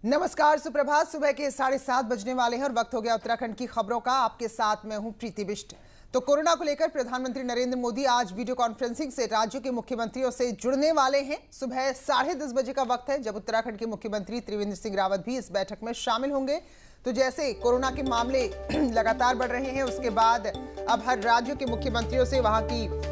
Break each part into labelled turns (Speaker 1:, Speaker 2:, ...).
Speaker 1: नमस्कार, सुप्रभात। सुबह के 7:30 बजने वाले हैं और वक्त हो गया उत्तराखंड की खबरों का। आपके साथ मैं हूं प्रीति बिष्ट। तो कोरोना को लेकर प्रधानमंत्री नरेंद्र मोदी आज वीडियो कॉन्फ्रेंसिंग से राज्यों के मुख्यमंत्रियों से जुड़ने वाले हैं। सुबह 10:30 बजे का वक्त है जब उत्तराखंड के मुख्यमंत्री त्रिवेंद्र सिंह रावत भी इस बैठक में शामिल होंगे। तो जैसे कोरोना के मामले लगातार बढ़ रहे हैं, उसके बाद अब हर राज्यों के मुख्यमंत्रियों से वहां की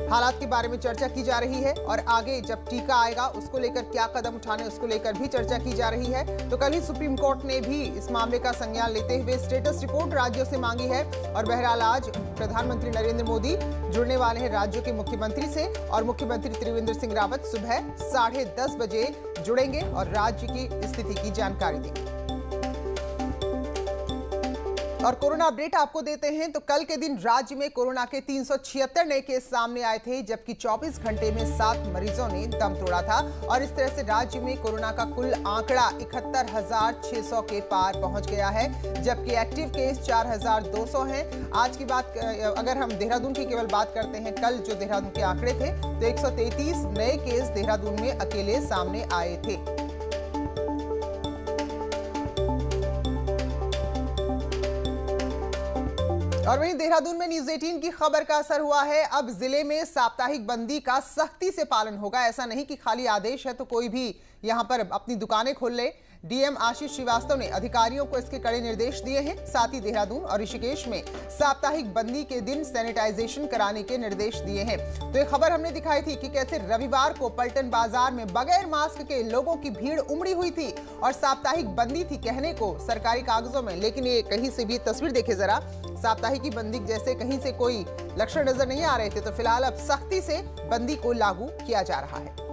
Speaker 1: हालात के बारे में चर्चा की जा रही है और आगे जब टीका आएगा उसको लेकर क्या कदम उठाने, उसको लेकर भी चर्चा की जा रही है। तो कल ही सुप्रीम कोर्ट ने भी इस मामले का संज्ञान लेते हुए स्टेटस रिपोर्ट राज्यों से मांगी है और बहरहाल आज प्रधानमंत्री नरेंद्र मोदी जुड़ने वाले हैं राज्यों के मुख्यमंत्री से और मुख्यमंत्री त्रिवेंद्र सिंह रावत सुबह 10:30 बजे जुड़ेंगे और राज्य की स्थिति की जानकारी देंगे। और कोरोना अपडेट आपको देते हैं तो कल के दिन राज्य में कोरोना के 376 नए केस सामने आए थे, जबकि 24 घंटे में 7 मरीजों ने दम तोड़ा था और इस तरह से राज्य में कोरोना का कुल आंकड़ा 71,600 के पार पहुंच गया है, जबकि एक्टिव केस 4,200 हैं। आज की बात अगर हम देहरादून की केवल बात करते हैं, कल जो देहरादून के आंकड़े थे तो 133 नए केस देहरादून में अकेले सामने आए थे। और वहीं देहरादून में न्यूज़ 18 की खबर का असर हुआ है। अब जिले में साप्ताहिक बंदी का सख्ती से पालन होगा। ऐसा नहीं कि खाली आदेश है तो कोई भी यहां पर अपनी दुकानें खोल ले। डीएम आशीष श्रीवास्तव ने अधिकारियों को इसके कड़े निर्देश दिए हैं। साथ ही देहरादून और ऋषिकेश में साप्ताहिक बंदी के दिन सैनिटाइजेशन कराने के निर्देश दिए हैं। तो ये खबर हमने दिखाई थी कि कैसे रविवार को पलटन बाजार में बगैर मास्क के लोगों की भीड़ उमड़ी हुई थी और साप्ताहिक बंदी थी कहने को सरकारी कागजों में, लेकिन ये कहीं से भी तस्वीर देखे जरा, साप्ताहिक की बंदी जैसे कहीं से कोई लक्षण नजर नहीं आ रहे थे। तो फिलहाल अब सख्ती से बंदी को लागू किया जा रहा है।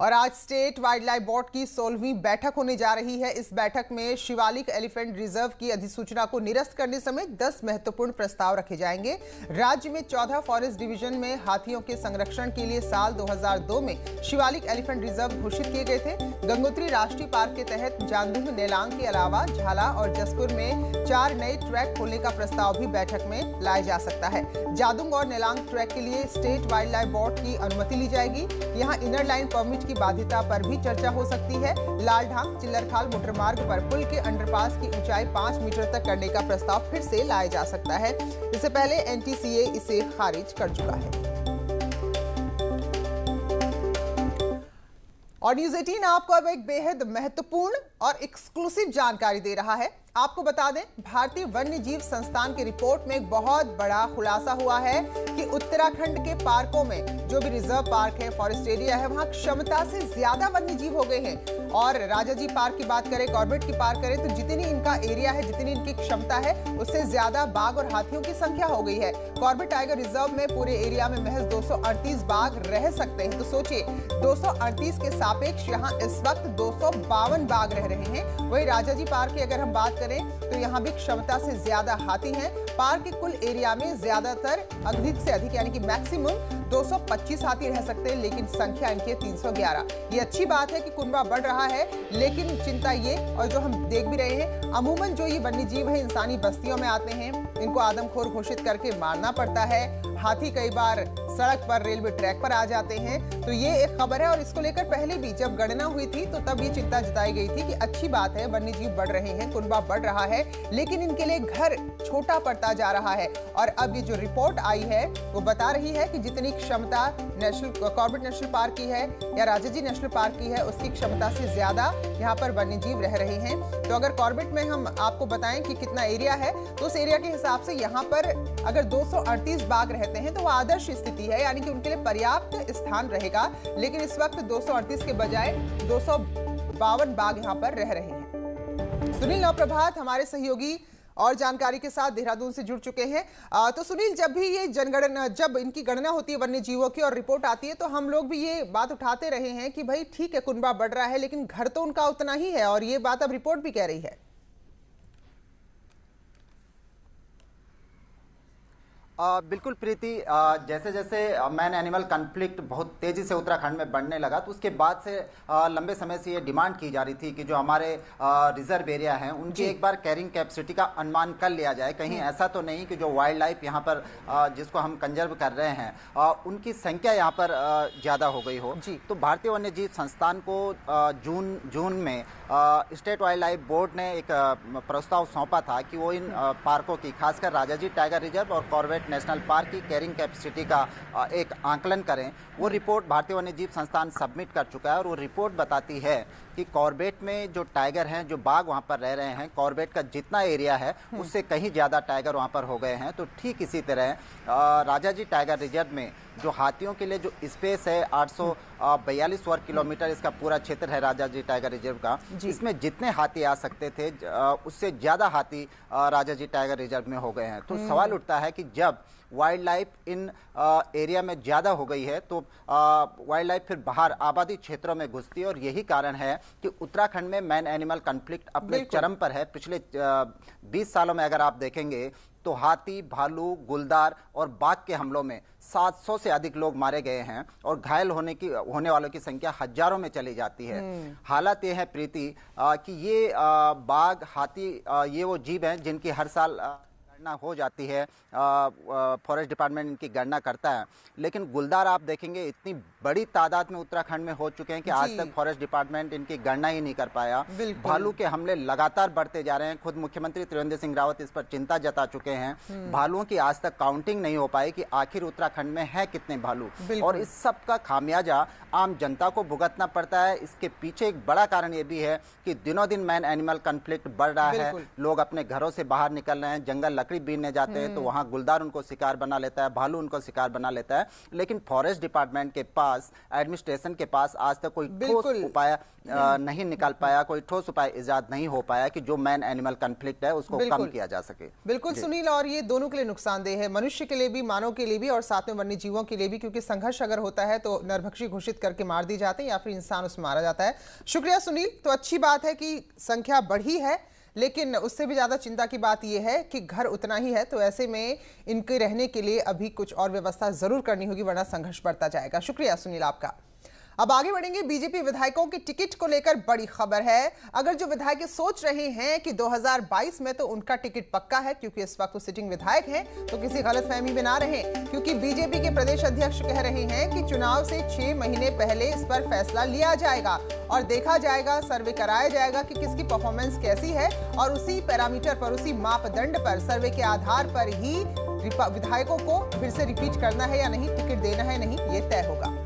Speaker 1: और आज स्टेट वाइल्ड लाइफ बोर्ड की 16वीं बैठक होने जा रही है। इस बैठक में शिवालिक एलिफेंट रिजर्व की अधिसूचना को निरस्त करने समेत 10 महत्वपूर्ण प्रस्ताव रखे जाएंगे। राज्य में 14 फॉरेस्ट डिवीजन में हाथियों के संरक्षण के लिए साल 2002 में शिवालिक एलिफेंट रिजर्व घोषित किए गए थे। गंगोत्री राष्ट्रीय पार्क के तहत जांदुंग, नेलांग के अलावा झाला और जसपुर में 4 नए ट्रैक खोलने का प्रस्ताव भी बैठक में लाया जा सकता है। जादुंग और नेलांग ट्रैक के लिए स्टेट वाइल्ड लाइफ बोर्ड की अनुमति ली जाएगी। यहाँ इनर लाइन परमिट की बाध्यता पर भी चर्चा हो सकती है। लालढांग चिल्लरखाल मोटर मार्ग पर पुल के अंडरपास की ऊंचाई 5 मीटर तक करने का प्रस्ताव फिर से लाया जा सकता है। इससे पहले एनटीसीए इसे खारिज कर चुका है। और न्यूज़ 18 आपको अब एक बेहद महत्वपूर्ण और एक्सक्लूसिव जानकारी दे रहा है। आपको बता दें, भारतीय वन्य जीव संस्थान की रिपोर्ट में एक बहुत बड़ा खुलासा हुआ है कि उत्तराखंड के पार्कों में जो भी रिजर्व पार्क है, फॉरेस्ट एरिया है, वहां क्षमता से ज्यादा वन्य जीव हो गए हैं। और राजाजी पार्क की बात करें, कॉर्बेट की बात करें, तो जितनी इनका एरिया है, जितनी इनकी क्षमता है, उससे ज्यादा बाघ और हाथियों की संख्या हो गई है। कॉर्बेट टाइगर रिजर्व में पूरे एरिया में महज 238 बाघ रह सकते हैं। तो सोचिए, 238 के सापेक्ष यहाँ इस वक्त 252 बाघ रह रहे हैं। वही राजाजी पार्क की अगर हम बात करें तो यहाँ भी क्षमता से ज्यादा हाथी हैं। पार्क के कुल एरिया में ज्यादातर अधिक से अधिक यानी कि मैक्सिमम 225 हाथी रह सकते हैं, लेकिन संख्या इनकी 311। ये अच्छी बात है कि कुनबा बढ़ रहा है, लेकिन चिंता ये, और जो हम देख भी रहे हैं, अमूमन जो ये वन्य जीव है इंसानी बस्तियों में आते हैं, इनको आदमखोर घोषित करके मारना पड़ता है। हाथी कई बार सड़क पर, रेलवे ट्रैक पर आ जाते हैं। तो ये एक खबर है और इसको लेकर पहले भी जब गणना हुई थी तो तब ये चिंता जताई गई थी कि अच्छी बात है, वन्य जीव बढ़ रहे हैं, कुनबा बढ़ रहा है, लेकिन इनके लिए घर छोटा पड़ता जा रहा है। और अब ये जो रिपोर्ट आई है वो बता रही है कि जितनी क्षमता कॉर्बेट नेशनल पार्क की है या राजाजी नेशनल पार्क की है, उसकी क्षमता से ज्यादा यहाँ पर वन्य जीव रह रहे हैं। तो अगर कॉर्बेट में हम आपको बताएं कि कितना एरिया है, तो उस एरिया के हिसाब से यहाँ पर अगर 238 बाघ रहते हैं तो वो आदर्श स्थिति है, यानी कि उनके लिए पर्याप्त स्थान रहेगा। लेकिन इस वक्त 238 के बजाय 252 बाघ यहाँ पर रह रहे हैं। सुनील नवप्रभात हमारे सहयोगी और जानकारी के साथ देहरादून से जुड़ चुके हैं। तो सुनील, जब भी ये जनगणना, जब इनकी गणना होती है वन्य जीवों की और रिपोर्ट आती है, तो हम लोग भी ये बात उठाते रहे हैं कि भाई ठीक है, कुनबा बढ़ रहा है, लेकिन घर तो उनका उतना ही है, और ये बात अब रिपोर्ट भी कह रही है।
Speaker 2: बिल्कुल प्रीति, जैसे जैसे मैन एनिमल कन्फ्लिक्ट बहुत तेजी से उत्तराखंड में बढ़ने लगा तो उसके बाद से लंबे समय से ये डिमांड की जा रही थी कि जो हमारे रिजर्व एरिया हैं उनकी एक बार कैरिंग कैपेसिटी का अनुमान कर लिया जाए। कहीं ऐसा तो नहीं कि जो वाइल्ड लाइफ यहाँ पर जिसको हम कंजर्व कर रहे हैं उनकी संख्या यहाँ पर ज़्यादा हो गई हो। तो भारतीय वन्य जीव संस्थान को जून में स्टेट वाइल्ड लाइफ बोर्ड ने एक प्रस्ताव सौंपा था कि वो इन पार्कों की, खासकर राजाजी टाइगर रिजर्व और कॉर्बेट नेशनल पार्क की कैरिंग कैपेसिटी का एक आंकलन करें। वो रिपोर्ट भारतीय वन्य जीव संस्थान सबमिट कर चुका है और वो रिपोर्ट बताती है कि कॉर्बेट में जो टाइगर हैं, जो बाघ वहाँ पर रह रहे हैं, कॉर्बेट का जितना एरिया है उससे कहीं ज़्यादा टाइगर वहाँ पर हो गए हैं। तो ठीक इसी तरह राजाजी टाइगर रिजर्व में जो हाथियों के लिए जो स्पेस है 842 वर्ग किलोमीटर इसका पूरा क्षेत्र है राजाजी टाइगर रिजर्व का, इसमें जितने हाथी आ सकते थे उससे ज़्यादा हाथी राजाजी टाइगर रिजर्व में हो गए हैं। तो सवाल उठता है कि जब वाइल्ड लाइफ इन एरिया में ज़्यादा हो गई है तो वाइल्ड लाइफ फिर बाहर आबादी क्षेत्रों में घुसती है और यही कारण है कि उत्तराखंड में मैन एनिमल कन्फ्लिक्ट अपने चरम पर है। पिछले 20 सालों में अगर आप देखेंगे तो हाथी, भालू, गुलदार और बाघ के हमलों में 700 से अधिक लोग मारे गए हैं और घायल होने वालों की संख्या हजारों में चली जाती है। हालात ये है प्रीति कि ये बाघ, हाथी ये वो जीव हैं जिनकी हर साल गणना हो जाती है, फॉरेस्ट डिपार्टमेंट इनकी गणना करता है, लेकिन गुलदार आप देखेंगे इतनी बड़ी तादाद में उत्तराखंड में हो चुके हैं कि आज तक फॉरेस्ट डिपार्टमेंट इनकी गणना ही नहीं कर पाया। भालू के हमले लगातार बढ़ते जा रहे हैं, खुद मुख्यमंत्री त्रिवेंद्र सिंह रावत इस पर चिंता जता चुके हैं। भालुओं की आज तक काउंटिंग नहीं हो पाई कि आखिर उत्तराखंड में है कितने भालू, और इस सब का खामियाजा आम जनता को भुगतना पड़ता है। इसके पीछे एक बड़ा कारण ये भी है कि दिनों दिन मैन एनिमल कन्फ्लिक्ट बढ़ रहा है, लोग अपने घरों से बाहर निकल रहे हैं, जंगल लकड़ी बीनने जाते हैं तो वहां गुलदार उनको शिकार बना लेता है, भालू उनको शिकार बना लेता है, लेकिन फॉरेस्ट डिपार्टमेंट के पास, एडमिनिस्ट्रेशन के पास आज तक कोई ठोस उपाय नहीं निकाल पाया, कोई ठोस उपाय इजाद नहीं हो पाया कि जो मैन एनिमल कन्फ्लिक्ट है उसको कम किया जा सके।
Speaker 1: बिल्कुल सुनील, और ये दोनों के लिए नुकसानदेह है, मनुष्य के लिए भी, मानव के लिए भी और साथ में वन्य जीवों के लिए भी, क्योंकि संघर्ष अगर होता है तो नरभक्षी घोषित करके मार दी जाते हैं या फिर इंसान उसमें मारा जाता है। शुक्रिया सुनील। तो अच्छी बात है कि संख्या बढ़ी है, लेकिन उससे भी ज्यादा चिंता की बात यह है कि घर उतना ही है, तो ऐसे में इनके रहने के लिए अभी कुछ और व्यवस्था जरूर करनी होगी, वरना संघर्ष बढ़ता जाएगा। शुक्रिया सुनील आपका। अब आगे बढ़ेंगे। बीजेपी विधायकों के टिकट को लेकर बड़ी खबर है। अगर जो विधायक सोच रहे हैं कि 2022 में तो उनका टिकट पक्का है क्योंकि इस वक्त वो सिटिंग विधायक हैं, तो किसी गलतफहमी में ना रहें, क्योंकि बीजेपी के प्रदेश अध्यक्ष कह रहे हैं कि चुनाव से 6 महीने पहले इस पर फैसला लिया जाएगा और देखा जाएगा, सर्वे कराया जाएगा कि किसकी परफॉर्मेंस कैसी है, और उसी पैरामीटर पर, उसी मापदंड पर, सर्वे के आधार पर ही विधायकों को फिर से रिपीट करना है या नहीं, टिकट देना है नहीं, ये तय होगा।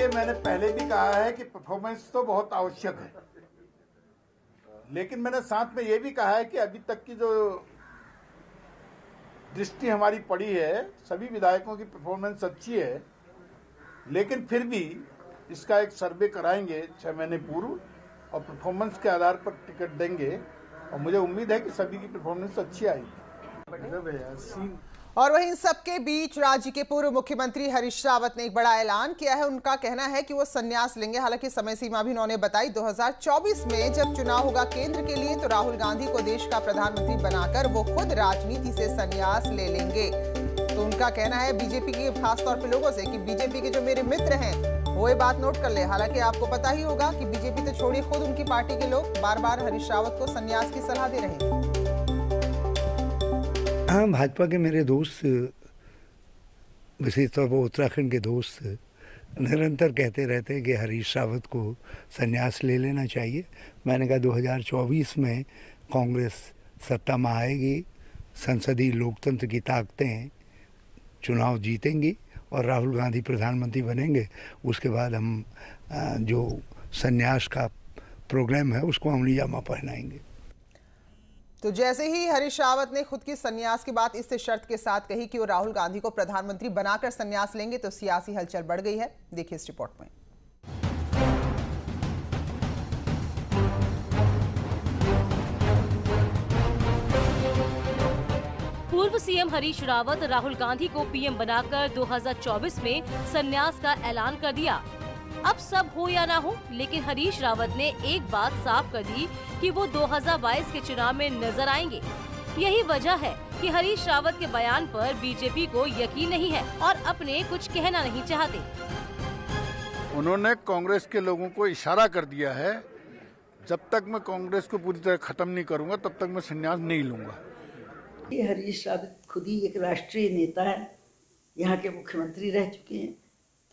Speaker 3: मैंने पहले भी कहा है कि परफॉर्मेंस तो बहुत आवश्यक है, लेकिन मैंने साथ में यह भी कहा है कि अभी तक की जो दृष्टि हमारी पड़ी है, सभी विधायकों की परफॉर्मेंस अच्छी है, लेकिन फिर भी इसका एक सर्वे कराएंगे 6 महीने पूर्व और परफॉर्मेंस के आधार पर टिकट देंगे, और मुझे उम्मीद है कि सभी की परफॉर्मेंस अच्छी आएगी।
Speaker 1: और वहीं सबके बीच राज्य के पूर्व मुख्यमंत्री हरीश रावत ने एक बड़ा ऐलान किया है। उनका कहना है कि वो संन्यास लेंगे। हालांकि समय सीमा भी उन्होंने बताई, 2024 में जब चुनाव होगा केंद्र के लिए तो राहुल गांधी को देश का प्रधानमंत्री बनाकर वो खुद राजनीति से संन्यास ले लेंगे। तो उनका कहना है बीजेपी के खासतौर पर लोगों से कि बीजेपी के जो मेरे मित्र हैं वो ये बात नोट कर ले। हालांकि आपको पता ही होगा कि बीजेपी तो छोड़िए, खुद उनकी पार्टी के लोग बार बार हरीश रावत को संन्यास की सलाह दे रहे हैं।
Speaker 4: हाँ, भाजपा के मेरे दोस्त, विशेष तौर पर उत्तराखंड के दोस्त, निरंतर कहते रहते हैं कि हरीश रावत को संन्यास ले लेना चाहिए। मैंने कहा 2024 में कांग्रेस सत्ता में आएगी, संसदीय लोकतंत्र की ताकतें चुनाव जीतेंगी और राहुल गांधी प्रधानमंत्री बनेंगे। उसके बाद हम जो संन्यास का प्रोग्राम है उसको अमली जामा पहनाएंगे।
Speaker 1: तो जैसे ही हरीश रावत ने खुद की संन्यास की बात इस शर्त के साथ कही कि वो राहुल गांधी को प्रधानमंत्री बनाकर संन्यास लेंगे, तो सियासी हलचल बढ़ गई है। देखिए इस रिपोर्ट में।
Speaker 5: पूर्व सीएम हरीश रावत राहुल गांधी को पीएम बनाकर 2024 में संन्यास का ऐलान कर दिया। अब सब हो या ना हो, लेकिन हरीश रावत ने एक बात साफ कर दी कि वो 2022 के चुनाव में नजर आएंगे। यही वजह है कि हरीश रावत के बयान पर बीजेपी को यकीन नहीं है और अपने कुछ कहना नहीं चाहते।
Speaker 3: उन्होंने कांग्रेस के लोगों को इशारा कर दिया है, जब तक मैं कांग्रेस को पूरी तरह खत्म नहीं करूंगा तब तक मैं संन्यास नहीं लूंगा।
Speaker 6: ये हरीश रावत खुद ही एक राष्ट्रीय नेता है, यहाँ के मुख्यमंत्री रह चुके हैं,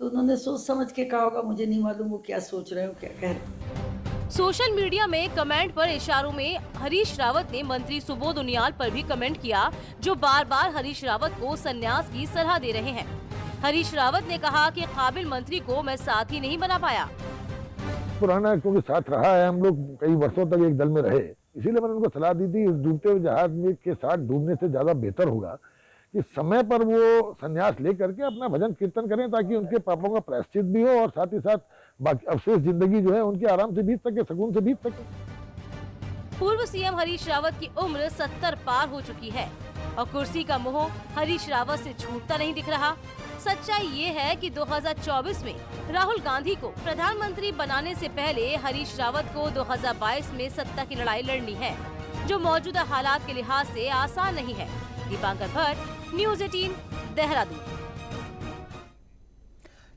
Speaker 6: तो उन्होंने सोच समझ के कहा होगा। मुझे नहीं मालूम वो क्या सोच रहे हो, क्या कह रहे हैं।
Speaker 5: सोशल मीडिया में कमेंट पर इशारों में हरीश रावत ने मंत्री सुबोध उनियाल पर भी कमेंट किया, जो बार बार हरीश रावत को संन्यास की सलाह दे रहे हैं। हरीश रावत ने कहा कि काबिल मंत्री को मैं साथ ही नहीं बना पाया।
Speaker 7: पुराना क्योंकि साथ रहा है, हम लोग कई वर्षों तक एक दल में रहे, इसीलिए मैंने उनको सलाह दी थी इस डूबते हुए जहाज में के साथ डूबने से ज्यादा बेहतर होगा कि समय पर वो संन्यास लेकर के अपना भजन कीर्तन करें, ताकि उनके पापों का प्रायश्चित भी हो और साथ ही साथ बाकी अवशेष जिंदगी जो है उनकी आराम से बीत सके, सुकून से बीत सके।
Speaker 5: पूर्व सीएम हरीश रावत की उम्र 70 पार हो चुकी है और कुर्सी का मोह हरीश रावत से छूटता नहीं दिख रहा। सच्चाई ये है कि 2024 में राहुल गांधी को प्रधानमंत्री बनाने से पहले हरीश रावत को 2022 में सत्ता की लड़ाई लड़नी है, जो मौजूदा हालात के लिहाज से आसान नहीं है। दीपांकर भट्ट, न्यूज़ 18, देहरादून।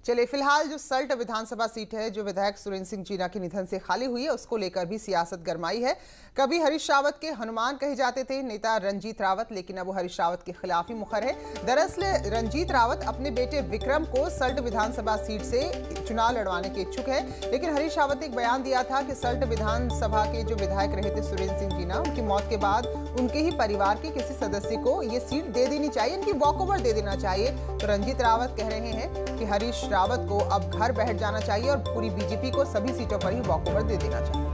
Speaker 1: चलिए, फिलहाल जो सल्ट विधानसभा सीट है जो विधायक सुरेंद्र सिंह जीना के निधन से खाली हुई है, उसको लेकर भी सियासत गरमाई है। कभी हरीश रावत के हनुमान कहे जाते थे नेता रंजीत रावत, लेकिन अब वो हरीश रावत के खिलाफ ही मुखर है। दरअसल रंजीत रावत अपने बेटे विक्रम को सल्ट विधानसभा सीट से चुनाव लड़वाने के इच्छुक है, लेकिन हरीश रावत ने एक बयान दिया था कि सल्ट विधानसभा के जो विधायक रहे थे सुरेंद्र सिंह जीना, उनकी मौत के बाद उनके ही परिवार के किसी सदस्य को ये सीट दे देनी चाहिए, इनकी वॉकओवर दे देना चाहिए। तो रंजीत रावत कह रहे हैं कि हरीश रावत को अब घर बैठ जाना चाहिए और पूरी बीजेपी को सभी सीटों पर ही वॉकओवर दे देना चाहिए।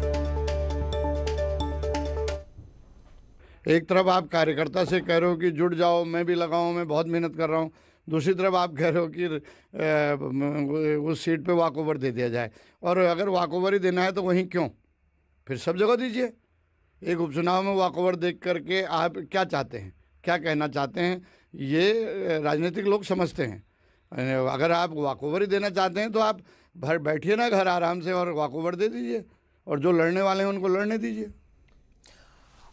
Speaker 8: एक तरफ आप कार्यकर्ता से कह रहे हो कि जुड़ जाओ, मैं भी लगाऊं, मैं बहुत मेहनत कर रहा हूं, दूसरी तरफ आप कह रहे हो कि उस सीट पे वॉकओवर दे दिया जाए। और अगर वॉकओवर ही देना है तो वहीं क्यों, फिर सब जगह दीजिए। एक उपचुनाव में वॉकओवर देख करके आप क्या चाहते हैं, क्या कहना चाहते हैं, ये राजनीतिक लोग समझते हैं। अगर आप वॉकओवर ही देना चाहते हैं तो आप बैठिए ना घर आराम से और वॉकओवर दे दीजिए, और जो लड़ने वाले हैं उनको लड़ने दीजिए।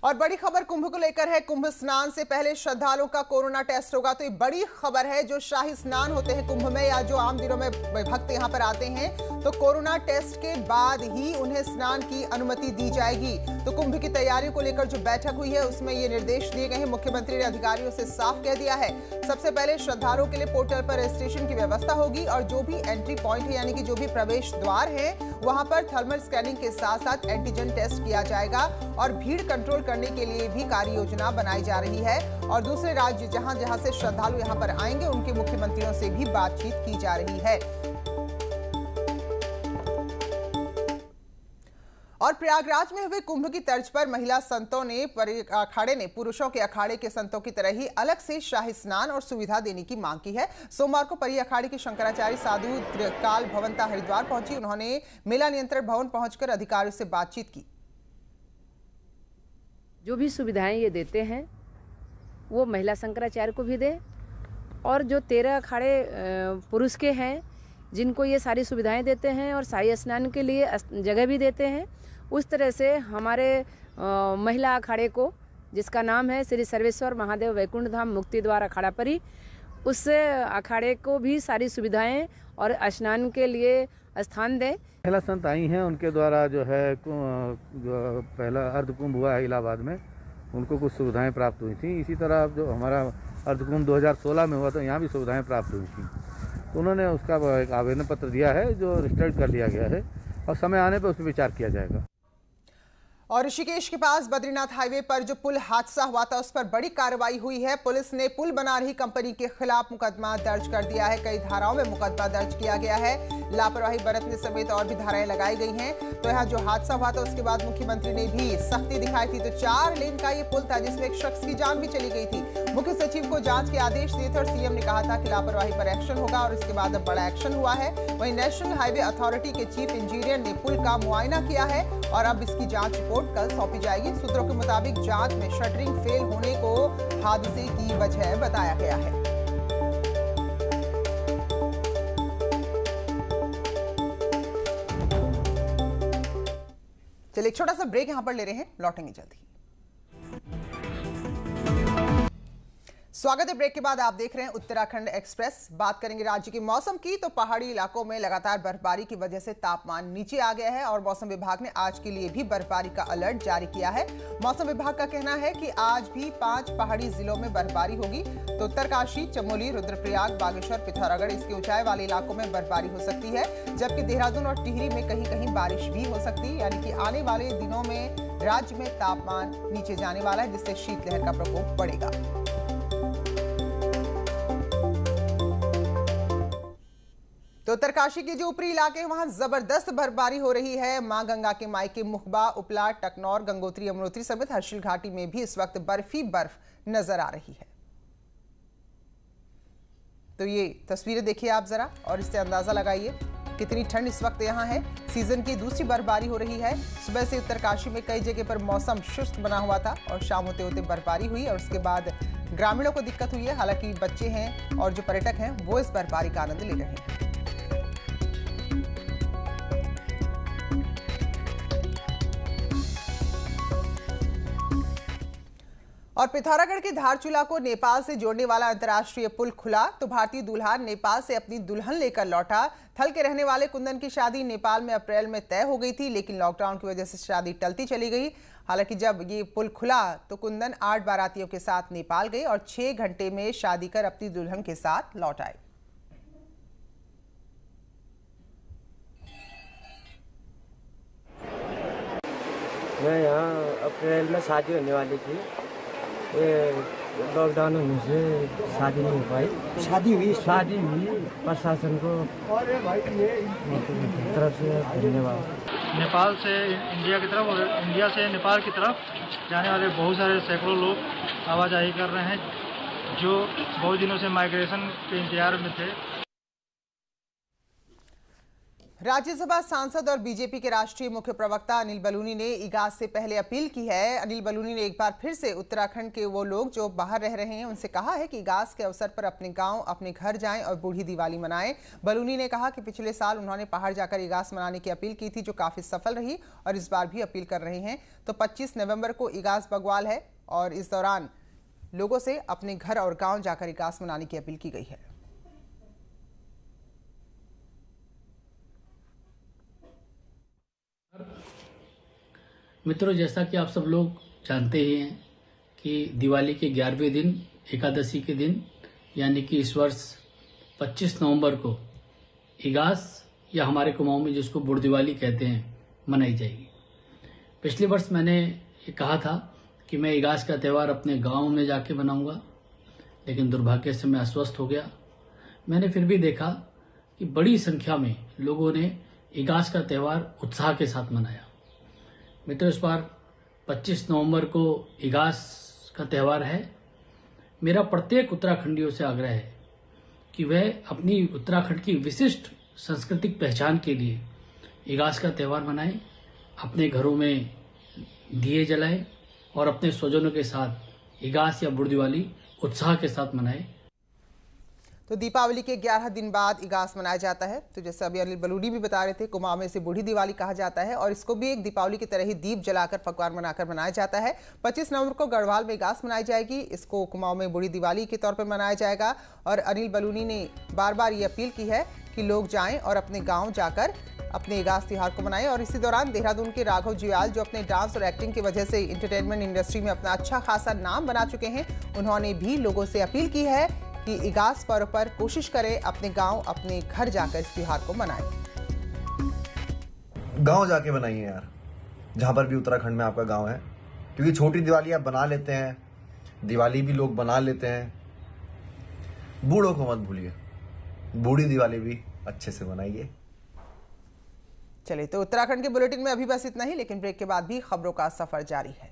Speaker 1: और बड़ी खबर कुंभ को लेकर है। कुंभ स्नान से पहले श्रद्धालुओं का कोरोना टेस्ट होगा। तो ये बड़ी खबर है। जो शाही स्नान होते हैं कुंभ में या जो आम दिनों में भक्त यहां पर आते हैं, तो कोरोना टेस्ट के बाद ही उन्हें स्नान की अनुमति दी जाएगी। तो कुंभ की तैयारियों को लेकर जो बैठक हुई है उसमें ये निर्देश दिए गए हैं। मुख्यमंत्री ने अधिकारियों से साफ कह दिया है, सबसे पहले श्रद्धालुओं के लिए पोर्टल पर रजिस्ट्रेशन की व्यवस्था होगी और जो भी एंट्री पॉइंट है यानी कि जो भी प्रवेश द्वार है वहां पर थर्मल स्कैनिंग के साथ साथ एंटीजन टेस्ट किया जाएगा और भीड़ कंट्रोल करने के लिए भी कार्य योजना बनाई जा रही है। और दूसरे राज्य जहां जहां से श्रद्धालु यहां पर आएंगे उनके मुख्यमंत्रियों से भी बातचीत की जा रही है। और प्रयागराज में हुए कुंभ की तर्ज पर महिला संतों ने अखाड़े ने पुरुषों के अखाड़े के संतों की तरह ही अलग से शाही स्नान और सुविधा देने की मांग की है। सोमवार को परी अखाड़े की शंकराचार्य साधु त्रिकाल भवंता हरिद्वार पहुंची। उन्होंने मेला नियंत्रण भवन पहुंचकर अधिकारियों से बातचीत की।
Speaker 9: जो भी सुविधाएं ये देते हैं वो महिला शंकराचार्य को भी दे, और जो 13 अखाड़े पुरुष के हैं जिनको ये सारी सुविधाएं देते हैं और शाही स्नान के लिए जगह भी देते हैं, उस तरह से हमारे महिला अखाड़े को, जिसका नाम है श्री सर्वेश्वर महादेव वैकुंठ धाम मुक्ति द्वार अखाड़ा परी, उस अखाड़े को भी सारी सुविधाएं और स्नान के लिए स्थान दें।
Speaker 10: महिला संत आई हैं, उनके द्वारा जो है जो पहला अर्धकुंभ हुआ है इलाहाबाद में, उनको कुछ सुविधाएं प्राप्त हुई थी। इसी तरह जो हमारा अर्धकुंभ 2016 में हुआ तो यहाँ भी सुविधाएं प्राप्त हुई थी, तो उन्होंने उसका एक आवेदन पत्र दिया है जो रजिस्टर्ड कर लिया गया है और समय आने पर उस पर विचार किया जाएगा।
Speaker 1: और ऋषिकेश के पास बद्रीनाथ हाईवे पर जो पुल हादसा हुआ था उस पर बड़ी कार्रवाई हुई है। पुलिस ने पुल बना रही कंपनी के खिलाफ मुकदमा दर्ज कर दिया है। कई धाराओं में मुकदमा दर्ज किया गया है। लापरवाही बरतने समेत और भी धाराएं लगाई गई हैं। तो यहाँ जो हादसा हुआ था उसके बाद मुख्यमंत्री ने भी सख्ती दिखाई थी। तो 4 लेन का ये पुल था जिसमें एक शख्स की जान भी चली गई थी। मुख्य सचिव को जांच के आदेश दिए थे और सीएम ने कहा था कि लापरवाही पर एक्शन होगा, और इसके बाद अब बड़ा एक्शन हुआ है। वहीं नेशनल हाईवे अथॉरिटी के चीफ इंजीनियर ने पुल का मुआयना किया है और अब इसकी जांच रिपोर्ट कल सौंपी जाएगी। सूत्रों के मुताबिक जांच में शटरिंग फेल होने को हादसे की वजह बताया गया है। चलिए एक छोटा सा ब्रेक यहां पर ले रहे हैं, लौटेंगे जल्दी। स्वागत है। ब्रेक के बाद आप देख रहे हैं उत्तराखंड एक्सप्रेस। बात करेंगे राज्य के मौसम की। तो पहाड़ी इलाकों में लगातार बर्फबारी की वजह से तापमान नीचे आ गया है और मौसम विभाग ने आज के लिए भी बर्फबारी का अलर्ट जारी किया है। मौसम विभाग का कहना है कि आज भी 5 पहाड़ी जिलों में बर्फबारी होगी। तो उत्तरकाशी, चमोली, रुद्रप्रयाग, बागेश्वर, पिथौरागढ़ इसके ऊंचाई वाले इलाकों में बर्फबारी हो सकती है, जबकि देहरादून और टिहरी में कहीं कहीं बारिश भी हो सकती है। यानी कि आने वाले दिनों में राज्य में तापमान नीचे जाने वाला है, जिससे शीतलहर का प्रकोप बढ़ेगा। तो उत्तरकाशी के जो ऊपरी इलाके हैं वहां जबरदस्त बर्फबारी हो रही है। मां गंगा के मायके मुखबा, उपला, टकनौर, गंगोत्री, यमुनोत्री समेत हर्षिल घाटी में भी इस वक्त बर्फी बर्फ नजर आ रही है। तो ये तस्वीरें देखिए आप जरा और इससे अंदाजा लगाइए कितनी ठंड इस वक्त यहाँ है। सीजन की दूसरी बर्फबारी हो रही है। सुबह से उत्तरकाशी में कई जगह पर मौसम शुष्क बना हुआ था और शाम होते होते बर्फबारी हुई और उसके बाद ग्रामीणों को दिक्कत हुई है। हालांकि बच्चे हैं और जो पर्यटक हैं वो इस बर्फबारी का आनंद ले रहे हैं। और पिथौरागढ़ के धारचूला को नेपाल से जोड़ने वाला अंतर्राष्ट्रीय पुल खुला। तो भारतीय दूल्हा नेपाल से अपनी दुल्हन लेकर लौटा। थल के रहने वाले कुंदन की शादी नेपाल में अप्रैल में तय हो गई थी, लेकिन लॉकडाउन की वजह से शादी टलती चली गई। हालांकि जब ये पुल खुला तो कुंदन 8 बारातियों के साथ नेपाल गए और 6 घंटे में शादी कर अपनी दुल्हन के साथ लौट आए।
Speaker 11: मैं यहाँ अप्रैल में शादी होने वाली थी, लॉकडाउन होने से शादी नहीं हो पाई। शादी हुई प्रशासन को तरफ से धन्यवाद।
Speaker 12: नेपाल से इंडिया की तरफ और इंडिया से नेपाल की तरफ जाने वाले बहुत सारे सैकड़ों लोग आवाजाही कर रहे हैं, जो बहुत दिनों से माइग्रेशन के इंतजार में थे।
Speaker 1: राज्यसभा सांसद और बीजेपी के राष्ट्रीय मुख्य प्रवक्ता अनिल बलूनी ने इगास से पहले अपील की है। अनिल बलूनी ने एक बार फिर से उत्तराखंड के वो लोग जो बाहर रह रहे हैं उनसे कहा है कि इगास के अवसर पर अपने गांव, अपने घर जाएं और बूढ़ी दिवाली मनाएं। बलूनी ने कहा कि पिछले साल उन्होंने पहाड़ जाकर इगास मनाने की अपील की थी, जो काफी सफल रही और इस बार भी अपील कर रहे हैं। तो 25 नवंबर को इगास बग्वाल है और इस दौरान लोगों से अपने घर और गाँव जाकर इगास मनाने की अपील की गई है।
Speaker 13: मित्रों, जैसा कि आप सब लोग जानते ही हैं कि दिवाली के 11वें दिन, एकादशी के दिन, यानी कि इस वर्ष 25 नवंबर को इगास या हमारे कुमाऊं में जिसको बुढ़ दिवाली कहते हैं, मनाई जाएगी। पिछले वर्ष मैंने ये कहा था कि मैं इगास का त्यौहार अपने गांव में जाके मनाऊंगा, लेकिन दुर्भाग्य से मैं अस्वस्थ हो गया। मैंने फिर भी देखा कि बड़ी संख्या में लोगों ने इगास का त्यौहार उत्साह के साथ मनाया। मित्रों, इस बार 25 नवंबर को इगास का त्यौहार है। मेरा प्रत्येक उत्तराखंडियों से आग्रह है कि वह अपनी उत्तराखंड की विशिष्ट सांस्कृतिक पहचान के लिए इगास का त्यौहार मनाएं, अपने घरों में दिए जलाएं और अपने स्वजनों के साथ इगास या बुढ़ दिवाली उत्साह के साथ मनाएं।
Speaker 1: तो दीपावली के 11 दिन बाद इगास मनाया जाता है। तो जैसे अभी अनिल बलूनी भी बता रहे थे, कुमाऊं में इसे बूढ़ी दिवाली कहा जाता है और इसको भी एक दीपावली की तरह ही दीप जलाकर पकवान बनाकर मनाया जाता है। 25 नवंबर को गढ़वाल में इगास मनाई जाएगी। इसको कुमाऊं में बूढ़ी दिवाली के तौर पर मनाया जाएगा। और अनिल बलूनी ने बार बार ये अपील की है कि लोग जाएं और अपने गाँव जाकर अपने इगास त्योहार को मनाएं। और इसी दौरान देहरादून के राघव जुयाल, जो अपने डांस और एक्टिंग की वजह से इंटरटेनमेंट इंडस्ट्री में अपना अच्छा खासा नाम बना चुके हैं, उन्होंने भी लोगों से अपील की है कि इगास पर्व पर कोशिश करें अपने गांव, अपने घर जाकर इस त्योहार को मनाएं।
Speaker 14: गांव जाके बनाइए यार, जहां पर भी उत्तराखंड में आपका गांव है, क्योंकि छोटी दिवाली आप बना लेते हैं, दिवाली भी लोग बना लेते हैं। बूढ़ों को मत भूलिए, बूढ़ी दिवाली भी अच्छे से बनाइए।
Speaker 1: चलिए, तो उत्तराखंड के बुलेटिन में अभी बस इतना ही, लेकिन ब्रेक के बाद भी खबरों का सफर जारी है।